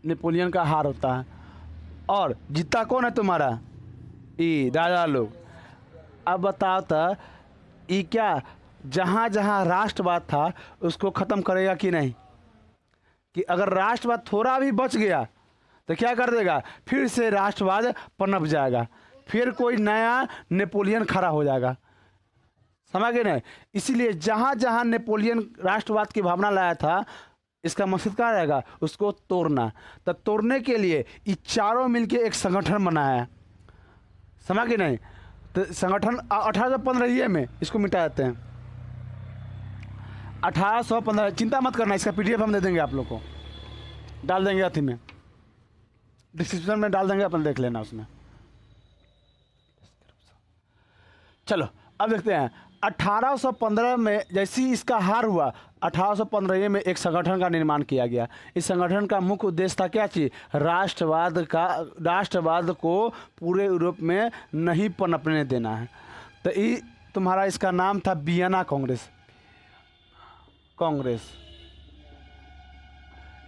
नेपोलियन का हार होता है। और जीता कौन है तुम्हारा? ई राजा लोग। अब बताओ तो ये क्या जहाँ जहाँ राष्ट्रवाद था उसको ख़त्म करेगा कि नहीं? कि अगर राष्ट्रवाद थोड़ा भी बच गया तो क्या कर देगा? फिर से राष्ट्रवाद पनप जाएगा, फिर कोई नया नेपोलियन खड़ा हो जाएगा। समझ गए नहीं? इसीलिए जहाँ जहाँ नेपोलियन राष्ट्रवाद की भावना लाया था, इसका मकसद क्या रहेगा? उसको तोड़ना। तो तोड़ने के लिए ये चारों मिलके एक संगठन बनाया। समझ गए नहीं? तो संगठन 1815 में इसको मिटा देते हैं। 1815, चिंता मत करना, इसका PDF हम दे देंगे आप लोग को, डाल देंगे अथी में, डिस्क्रिप्शन में डाल देंगे, अपन देख लेना उसमें। चलो अब देखते हैं 1815 में जैसे ही इसका हार हुआ, 1815 में एक संगठन का निर्माण किया गया। इस संगठन का मुख्य उद्देश्य था क्या चीज़? राष्ट्रवाद को पूरे यूरोप में नहीं पनपने देना है। तो ये तुम्हारा इसका नाम था वियना कांग्रेस,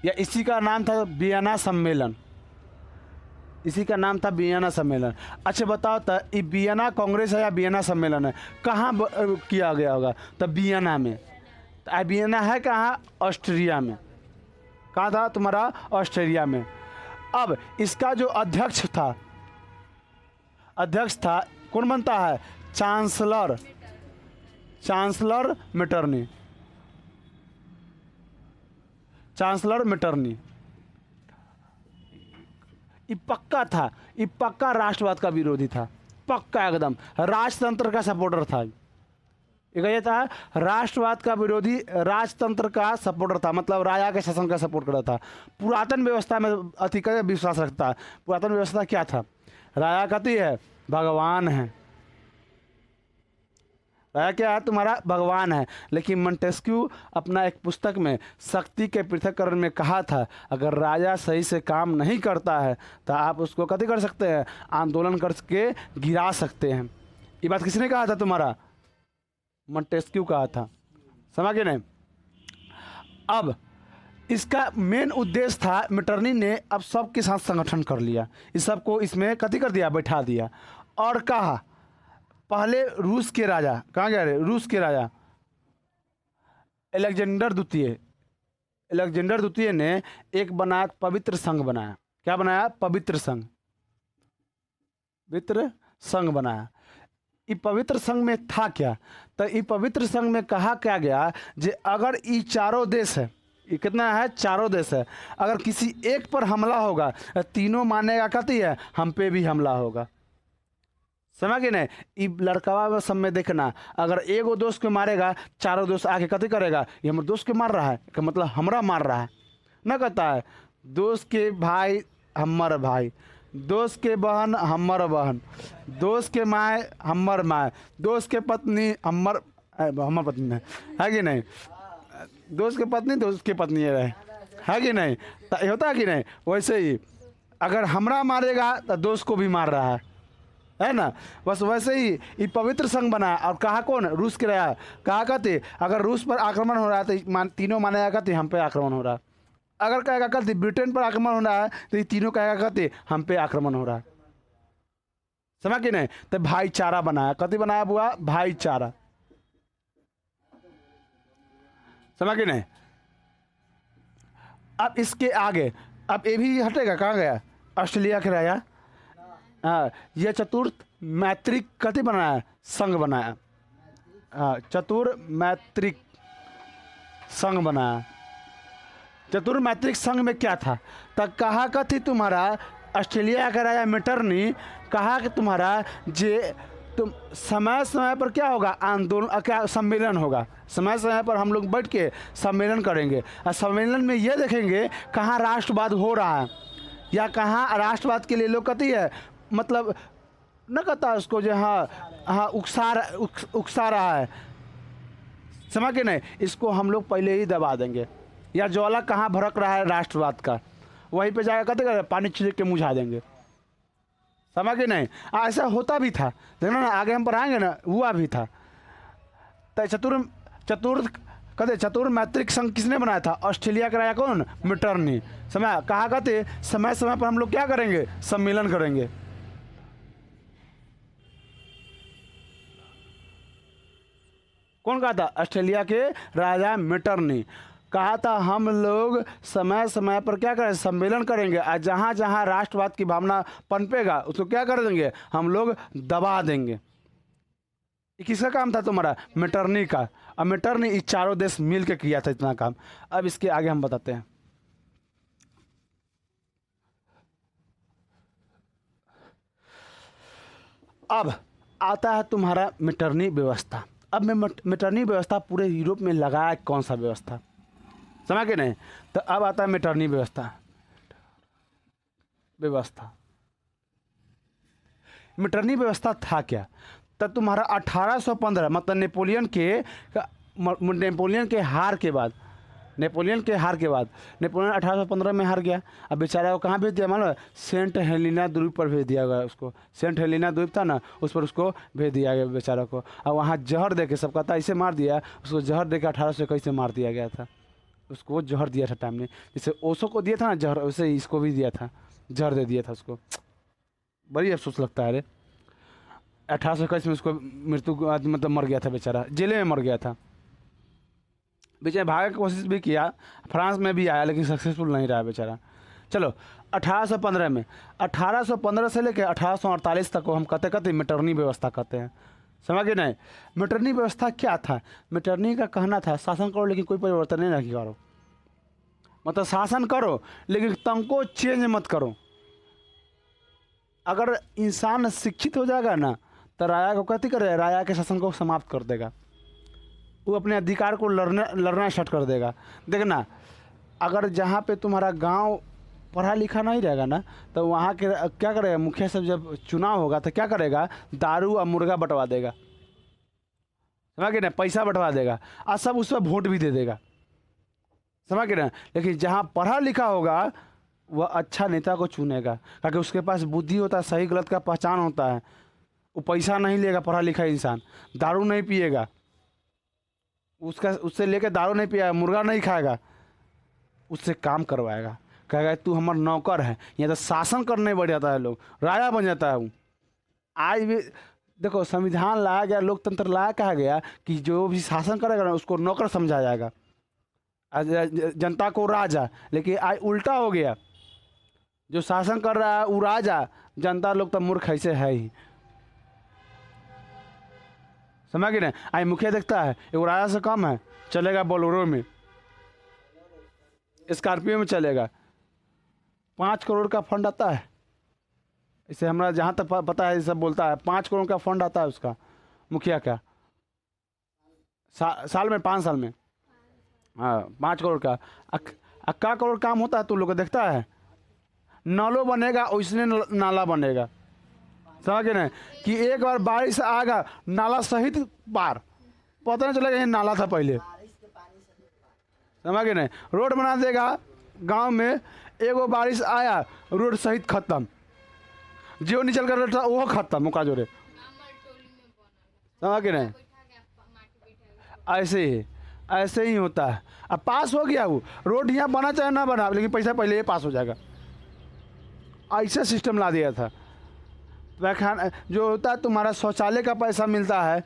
या इसी का नाम था वियना सम्मेलन, इसी का नाम था वियना सम्मेलन। अच्छा बताओ तो ये वियना कांग्रेस है या वियना सम्मेलन है? कहाँ किया गया होगा? तो वियना में। तो वियना है कहाँ? ऑस्ट्रिया में। कहाँ था तुम्हारा? ऑस्ट्रिया में। अब इसका जो अध्यक्ष था कौन बनता है? चांसलर मेटरनी। ये पक्का था, ये पक्का राष्ट्रवाद का विरोधी था, पक्का एकदम राजतंत्र का सपोर्टर था। ये था राष्ट्रवाद का विरोधी, राजतंत्र का सपोर्टर था, मतलब राजा के शासन का सपोर्ट कर रहा था। पुरातन व्यवस्था में अधिक विश्वास रखता है। पुरातन व्यवस्था क्या था? राजा कहती है भगवान है, राजा क्या है? तुम्हारा भगवान है। लेकिन मोंटेस्क्यू अपना एक पुस्तक में शक्ति के पृथक्करण में कहा था, अगर राजा सही से काम नहीं करता है तो आप उसको कभी कर सकते हैं? आंदोलन करके गिरा सकते हैं। ये बात किसने कहा था? तुम्हारा मोंटेस्क्यू कहा था, समझ गए नहीं। अब इसका मेन उद्देश्य था, मिटरनी ने अब सबके साथ संगठन कर लिया, इस सबको इसमें कथी कर दिया, बैठा दिया और कहा पहले रूस के राजा, कहाँ गए, रूस के राजा अलेक्जेंडर द्वितीय ने एक बनाया पवित्र संघ बनाया। क्या बनाया, पवित्र संघ बनाया। ये पवित्र संघ में था क्या, तो ये पवित्र संघ में कहा क्या गया जे अगर ये चारों देश है, ये कितना है, चारों देश है, अगर किसी एक पर हमला होगा तीनों मानेगा कथी है, हम पे भी हमला होगा। समझ गए नहीं। ये लड़कवा सब में देखना, अगर एगो दोस्त को मारेगा चारों दोस्त आके कथी करेगा, ये हमारे दोस्त के मार रहा है, का मतलब हमरा मार रहा है ना, कहता है दोस्त के भाई हमर भाई, दोस्त के बहन हमर बहन, दोस्त के माए हमर माए, दोस्त के पत्नी हमर पत्नी है कि नहीं, दोस्त के पत्नी दोस्त की पत्नी है कि नहीं, तो होता है कि नहीं। वैसे ही अगर हमरा मारेगा तो दोस्त को भी मार रहा है ना। बस वैसे ही ये पवित्र संघ बना और कहा कौन, रूस के रहा, कहा कहते अगर रूस पर आक्रमण हो रहा है तो तीनों मानेगा कहते हम पे आक्रमण हो रहा है, अगर कहेगा कहते ब्रिटेन पर आक्रमण हो रहा है तो ये तीनों कहेगा कहते हम पे आक्रमण हो रहा है। समझ के नहीं। तो भाईचारा बनाया, कथी बनाया बुआ, भाईचारा। समझ के नहीं। अब इसके आगे अब ये भी हटेगा, कहाँ गया, ऑस्ट्रेलिया के राजा, हाँ, यह चतुर्थ मैत्रिक कथी बनाया, संघ बनाया, हाँ, चतुर्मैत्रिक संघ बनाया। चतुर्मैत्रिक संघ में क्या था, तब कहा कथी तुम्हारा ऑस्ट्रेलिया का राजा मिटरनी कहा कि तुम्हारा जे तुम समय समय पर क्या होगा, आंदोलन, क्या सम्मेलन होगा, समय समय पर हम लोग बैठ के सम्मेलन करेंगे और सम्मेलन में ये देखेंगे कहाँ राष्ट्रवाद हो रहा है या कहाँ राष्ट्रवाद के लिए लोग कहती है, मतलब न कहता उसको जो हाँ उकसा रहा है, समझ के नहीं, इसको हम लोग पहले ही दबा देंगे। या ज्वाला कहाँ भड़क रहा है राष्ट्रवाद का, वहीं पे जाकर कहते कर पानी छिड़क के मुझा देंगे। समझ के नहीं। ऐसा होता भी था, देखना ना आगे हम पढ़ाएंगे ना, हुआ भी था। तो चतुर्मैत्रिक संघ किसने बनाया था, ऑस्ट्रेलिया का राजा कौन, मिटरनी। समय कहा कहते समय समय पर हम लोग क्या करेंगे, सम्मेलन करेंगे। कौन कहा था, ऑस्ट्रेलिया के राजा मिटरनी कहा था हम लोग समय समय पर क्या करें, सम्मेलन करेंगे और जहाँ जहाँ राष्ट्रवाद की भावना पनपेगा उसको क्या कर देंगे, हम लोग दबा देंगे। ये किसका काम था तुम्हारा, मिटरनी का। और मिटरनी इस चारों देश मिल के किया था इतना काम। अब इसके आगे हम बताते हैं। अब आता है तुम्हारा मिटरनी व्यवस्था। अब मैं मिटरनी व्यवस्था पूरे यूरोप में लगाया कौन सा व्यवस्था, समझ के नहीं। तो अब आता है मिटरनी व्यवस्था। मिटरनी व्यवस्था था क्या, तो तुम्हारा 1815 मतलब नेपोलियन के हार के बाद, नेपोलियन 1815 में हार गया। अब बेचारा को कहाँ भेज दिया, मान लो सेंट हेलेना द्वीप पर भेज दिया गया उसको। सेंट हेलेना द्वीप था ना, उस पर उसको भेज दिया गया बेचारा को। और वहाँ जहर दे के, सब कहता ऐसे मार दिया उसको, जहर दे के 1821 से मार दिया गया था उसको। जहर दिया था टाइम ने, जैसे ओशो को दिया था ना जहर, वैसे इसको भी दिया था, जहर दे दिया था उसको। बड़ी अफसोस लगता है रे। 1821 में उसको मृत्यु मतलब मर गया था बेचारा, जेले में मर गया था। बीच में भागने की कोशिश भी किया, फ्रांस में भी आया लेकिन सक्सेसफुल नहीं रहा बेचारा। चलो 1815 में, 1815 से लेकर 1848 तक को हम कहते मिटरनी व्यवस्था कहते हैं। समझ गए नहीं। मिटरनी व्यवस्था क्या था, मिटरनी का कहना था शासन करो लेकिन कोई परिवर्तन नहीं करो, मतलब शासन करो लेकिन तुमको चेंज मत करो। अगर इंसान शिक्षित हो जाएगा ना तो राजा को कहती करे, राजा के शासन को समाप्त कर देगा, वो अपने अधिकार को लड़ना स्टार्ट कर देगा। देखना अगर जहाँ पे तुम्हारा गांव पढ़ा लिखा नहीं रहेगा ना, तो वहाँ के क्या करेगा, मुखिया सब जब चुनाव होगा तो क्या करेगा, दारू और मुर्गा बंटवा देगा, समझ गए ना, पैसा बंटवा देगा और सब उस पर वोट भी दे देगा, समझ गए ना। लेकिन जहाँ पढ़ा लिखा होगा वह अच्छा नेता को चुनेगा, क्योंकि उसके पास बुद्धि होता है, सही गलत का पहचान होता है। वो पैसा नहीं लेगा, पढ़ा लिखा इंसान दारू नहीं पिएगा, उसका उससे लेके दारू नहीं पिया, मुर्गा नहीं खाएगा, उससे काम करवाएगा, कहेगा तू हमारा नौकर है। यहाँ तो शासन करने बढ़ जाता है, लोग राजा बन जाता है वो। आज भी देखो संविधान लाया गया, लोकतंत्र लाया, कहा गया कि जो भी शासन करेगा ना उसको नौकर समझा जाएगा, जनता को राजा। लेकिन आज उल्टा हो गया, जो शासन कर रहा है वो राजा, जनता लोग तो मूर्ख ऐसे है ही। समझ गए ना। आज मुखिया देखता है वो राजा से कम है, चलेगा बोलेरो में, स्कॉर्पियो में चलेगा। 5 करोड़ का फंड आता है, इसे हमारा जहाँ तक पता है सब बोलता है 5 करोड़ का फंड आता है उसका, मुखिया का, साल में, 5 साल में। हाँ 5 करोड़ का। क्या करोड़ काम होता है, तू लोग देखता है। नालो बनेगा उसने नाला बनेगा, समझ गए ना। कि एक बार बारिश आएगा नाला सहित पार, पता नहीं चलेगा ये नाला था पहले, समझ गए ना। रोड बना देगा गांव में, एगो बारिश आया रोड सहित खत्म, जो निचल कर था वो खत्म मुका जोरे, समझ गए ना। ऐसे ही होता है। अब पास हो गया वो रोड, यहाँ बना चाहे ना बना, लेकिन पैसा पहले ही पास हो जाएगा। ऐसा सिस्टम ला दिया था। पैखाना जो होता है तुम्हारा शौचालय का पैसा मिलता है,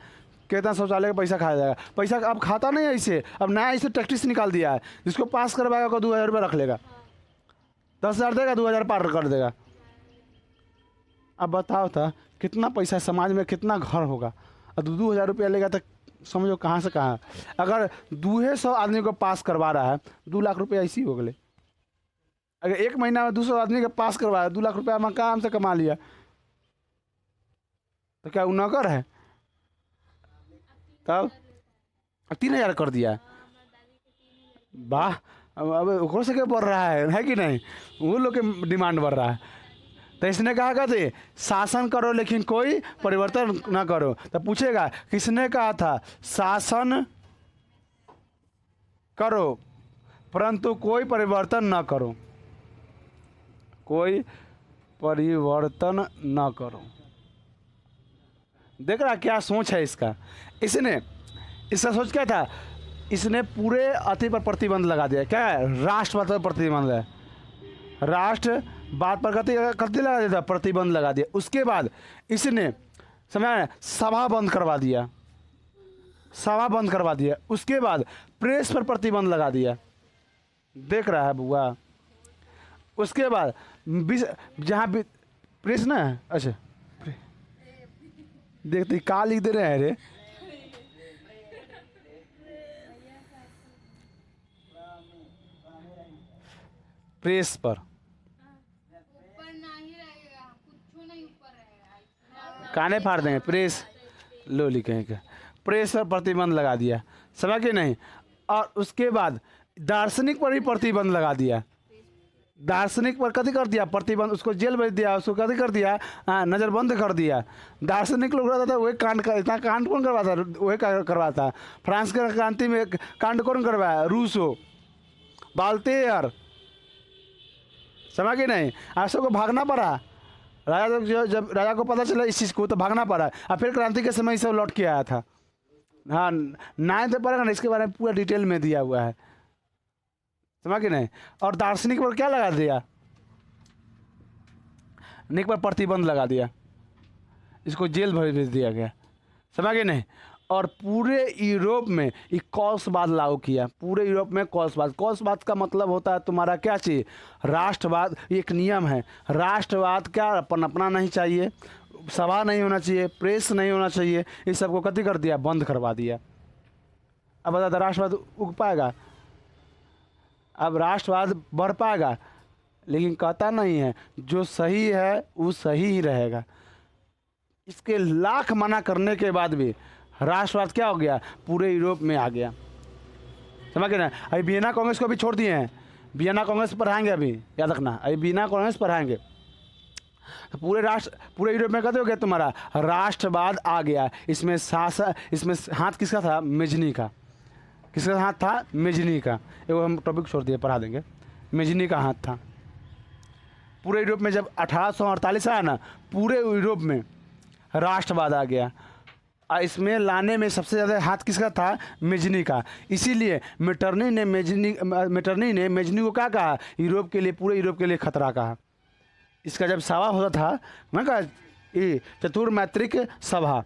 कहता है शौचालय का पैसा खाया जाएगा, पैसा अब खाता नहीं है ऐसे, अब नया ऐसे टैक्टिस निकाल दिया है, जिसको पास करवाएगा को 2000 रुपये रख लेगा, 10,000 देगा 2000 पार कर देगा। अब बताओ था कितना पैसा समाज में, कितना घर होगा। अब 2,000 रुपया लेगा तो समझो कहाँ से कहाँ। अगर 200 आदमी को पास करवा रहा है, 2 लाख रुपया ऐसी हो गए। अगर 1 महीना में 200 आदमी का पास करवाया, 2 लाख रुपया काम से कमा लिया, तो क्या वो नौकर है? तब 3,000 कर दिया, वाह। अब ओकरो से क्या बढ़ रहा है कि नहीं, वो लोग के डिमांड बढ़ रहा है। तो इसने कहा कहते शासन करो लेकिन कोई परिवर्तन ना करो। तो पूछेगा किसने कहा था शासन करो परंतु कोई परिवर्तन ना करो, कोई परिवर्तन ना करो। देख रहा क्या सोच है इसका। इसका सोच क्या था, इसने पूरे अति पर प्रतिबंध लगा दिया। क्या है? राष्ट्रवाद पर प्रतिबंध है, राष्ट्रवाद पर कति लगा दिया था, प्रतिबंध लगा दिया। उसके बाद इसने समझ सभा बंद करवा दिया, सभा बंद करवा दिया। उसके बाद प्रेस पर प्रतिबंध लगा दिया। देख रहा है बुआ। उसके बाद जहाँ भी प्रेस ना, अच्छा देखते का लिख दे रहे हैं रे, प्रेस पर काने फाड़ देंगे, प्रेस लो लिखेंगे, प्रेस पर प्रतिबंध लगा दिया, समझ के नहीं। और उसके बाद दार्शनिक पर भी प्रतिबंध लगा दिया। दार्शनिक पर कथी कर दिया प्रतिबंध, उसको जेल भेज दिया, उसको कथी कर दिया, नज़रबंद कर दिया। दार्शनिक लोग रहता था वही कांड का, इतना कांड कौन करवाता, वही करवाता। फ्रांस के क्रांति में कांड कौन करवाया, रूसो, बाल्तेयर, समझ के नहीं। आज सबको भागना पड़ा, राजा जब राजा को पता चला इस चीज़ को तो भागना पड़ा। और फिर क्रांति के समय सब लौट के आया था। हाँ 9th पढ़ेगा ना, इसके बारे में पूरा डिटेल में दिया हुआ है, समझ के नहीं। और दार्शनिक पर क्या लगा दिया, निक पर प्रतिबंध लगा दिया, इसको जेल भेज दिया गया, समझ के नहीं। और पूरे यूरोप में एक कॉल्सवाद लागू किया, पूरे यूरोप में कॉल्सवाद। कॉल्सवाद का मतलब होता है तुम्हारा क्या चाहिए, राष्ट्रवाद। एक नियम है, राष्ट्रवाद क्या अपना नहीं चाहिए, सभा नहीं होना चाहिए, प्रेस नहीं होना चाहिए, इस सबको कथी कर दिया, बंद करवा दिया। अब बता राष्ट्रवाद उग पाएगा, अब राष्ट्रवाद बढ़ पाएगा, लेकिन कहता नहीं है जो सही है वो सही ही रहेगा। इसके लाख मना करने के बाद भी राष्ट्रवाद क्या हो गया, पूरे यूरोप में आ गया, समझ गए ना। अभी वियना कांग्रेस को भी छोड़ दिए हैं, वियना कांग्रेस पढ़ाएंगे, अभी याद रखना, अभी वियना कांग्रेस पढ़ाएंगे। तो पूरे यूरोप में कहते हो गया तुम्हारा राष्ट्रवाद आ गया। इसमें इसमें हाथ किसका था, मेजनी का। किसका हाथ था, मेजनी का। एगो हम टॉपिक छोड़ दिए, पढ़ा देंगे। मेजनी का हाथ था पूरे यूरोप में। जब 1848 आया ना, पूरे यूरोप में राष्ट्रवाद आ गया। इसमें लाने में सबसे ज़्यादा हाथ किसका था? मेजनी का। इसीलिए मेटरनी ने मेजनी को क्या कहा? यूरोप के लिए, पूरे यूरोप के लिए खतरा कहा। इसका जब सभा होता था ना, कहा ये चतुर्मैत्रिक सभा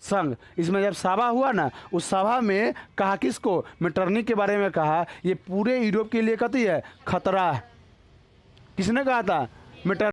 संघ, इसमें जब सभा हुआ ना, उस सभा में कहा किसको? मेटरनी के बारे में कहा ये पूरे यूरोप के लिए कहती है खतरा है। किसने कहा था? मेटर